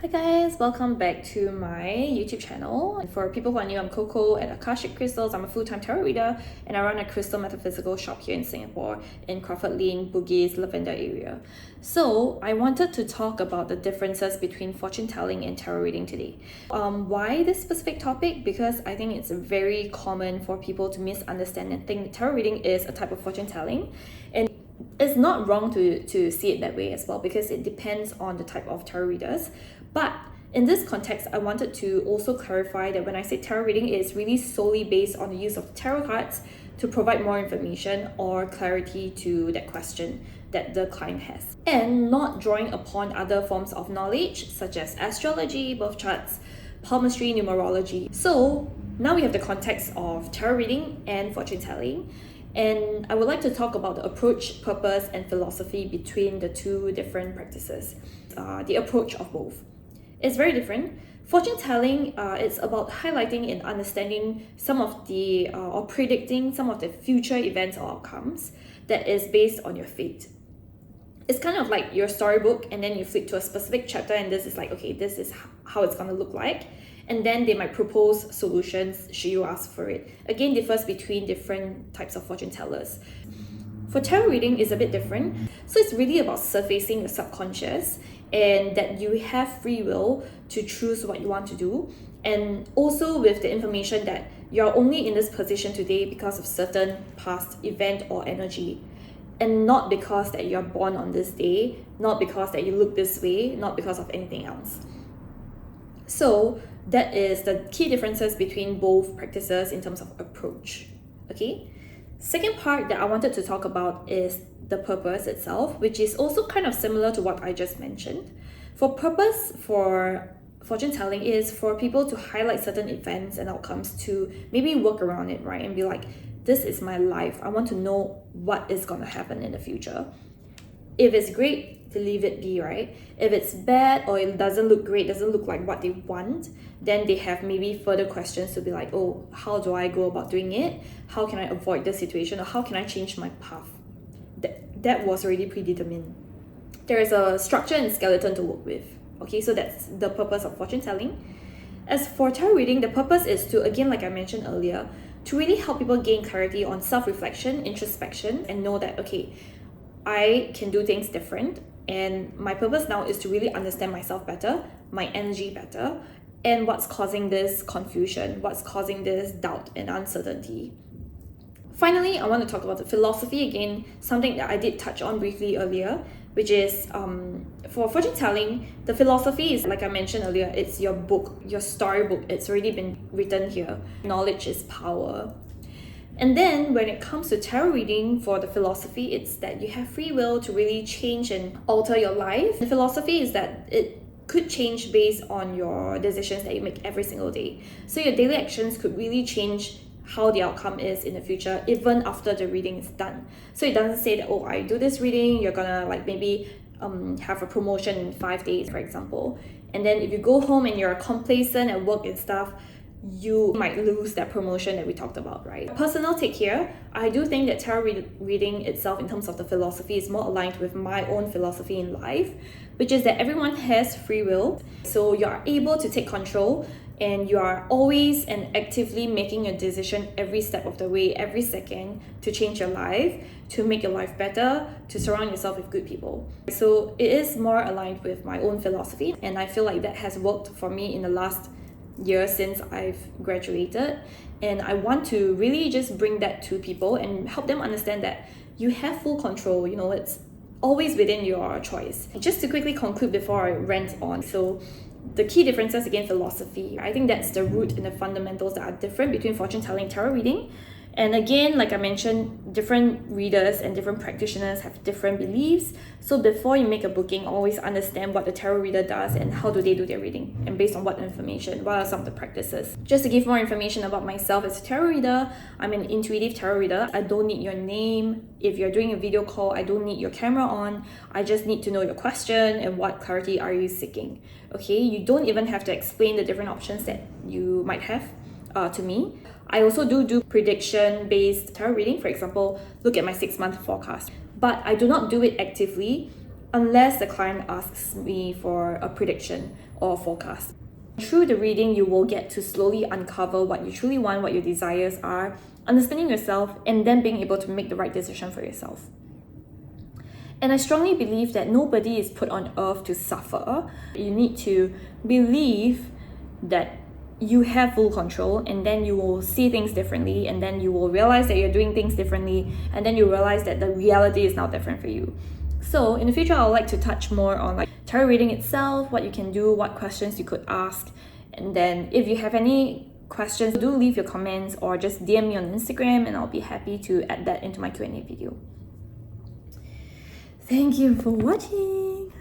Hi guys, welcome back to my YouTube channel. And for people who are new, I'm Coco at Akashic Crystals. I'm a full-time tarot reader and I run a crystal metaphysical shop here in Singapore in Crawford Lane, Bugis, Lavender area. So I wanted to talk about the differences between fortune telling and tarot reading today. Why this specific topic? Because I think it's very common for people to misunderstand and think tarot reading is a type of fortune telling. And it's not wrong to see it that way as well, because it depends on the type of tarot readers. But in this context, I wanted to also clarify that when I say tarot reading, it is really solely based on the use of tarot cards to provide more information or clarity to that question that the client has, and not drawing upon other forms of knowledge such as astrology, birth charts, palmistry, numerology. So now we have the context of tarot reading and fortune telling. And I would like to talk about the approach, purpose, and philosophy between the two different practices. The approach of both. It's very different. Fortune telling is about highlighting and understanding some of the, or predicting some of the future events or outcomes that is based on your fate. It's kind of like your storybook, and then you flip to a specific chapter, and this is like, okay, this is how it's going to look like. And then they might propose solutions should you ask for it. Again, differs between different types of fortune tellers. For tarot reading, is a bit different. So it's really about surfacing the subconscious and that you have free will to choose what you want to do. And also with the information that you're only in this position today because of certain past event or energy. And not because that you're born on this day, not because that you look this way, not because of anything else. So that is the key differences between both practices in terms of approach. Okay? Second part that I wanted to talk about is the purpose itself, which is also kind of similar to what I just mentioned. For purpose, for fortune telling, is for people to highlight certain events and outcomes to maybe work around it, right? And be like, this is my life. I want to know what is going to happen in the future. If it's great, to leave it be, right? If it's bad or it doesn't look great, doesn't look like what they want, then they have maybe further questions to be like, oh, how do I go about doing it? How can I avoid this situation? Or how can I change my path? That was already predetermined. There is a structure and skeleton to work with. Okay, so that's the purpose of fortune telling. As for tarot reading, the purpose is to, again, like I mentioned earlier, to really help people gain clarity on self-reflection, introspection, and know that, okay, I can do things different, and my purpose now is to really understand myself better, my energy better, and what's causing this confusion, what's causing this doubt and uncertainty. Finally, I want to talk about the philosophy again, something that I did touch on briefly earlier, which is for fortune telling, the philosophy is, like I mentioned earlier, it's your book, your storybook. It's already been written here. Knowledge is power. And then when it comes to tarot reading, for the philosophy, it's that you have free will to really change and alter your life. The philosophy is that it could change based on your decisions that you make every single day. So your daily actions could really change how the outcome is in the future, even after the reading is done. So it doesn't say that, oh, I do this reading, you're gonna like maybe have a promotion in 5 days, for example. And then if you go home and you're complacent at work and stuff, you might lose that promotion that we talked about, right? Personal take here, I do think that tarot reading itself in terms of the philosophy is more aligned with my own philosophy in life, which is that everyone has free will. So you are able to take control, and you are always and actively making a decision every step of the way, every second, to change your life, to make your life better, to surround yourself with good people. So it is more aligned with my own philosophy, and I feel like that has worked for me in the last year since I've graduated. And I want to really just bring that to people and help them understand that you have full control, you know, it's always within your choice. Just to quickly conclude before I rant on, so the key differences, again, philosophy. I think that's the root and the fundamentals that are different between fortune telling and tarot reading. And again, like I mentioned, different readers and different practitioners have different beliefs. So before you make a booking, always understand what the tarot reader does and how do they do their reading, and based on what information, what are some of the practices. Just to give more information about myself as a tarot reader, I'm an intuitive tarot reader. I don't need your name. If you're doing a video call, I don't need your camera on. I just need to know your question and what clarity are you seeking. Okay, you don't even have to explain the different options that you might have to me. I also do prediction-based tarot reading. For example, look at my 6-month forecast. But I do not do it actively unless the client asks me for a prediction or forecast. Through the reading, you will get to slowly uncover what you truly want, what your desires are, understanding yourself, and then being able to make the right decision for yourself. And I strongly believe that nobody is put on earth to suffer. You need to believe that you have full control, and then you will see things differently, and then you will realize that you're doing things differently, and then you realize that the reality is now different for you. So in the future, I would like to touch more on like tarot reading itself, what you can do, what questions you could ask. And then if you have any questions, do leave your comments or just DM me on Instagram, and I'll be happy to add that into my Q&A video. Thank you for watching.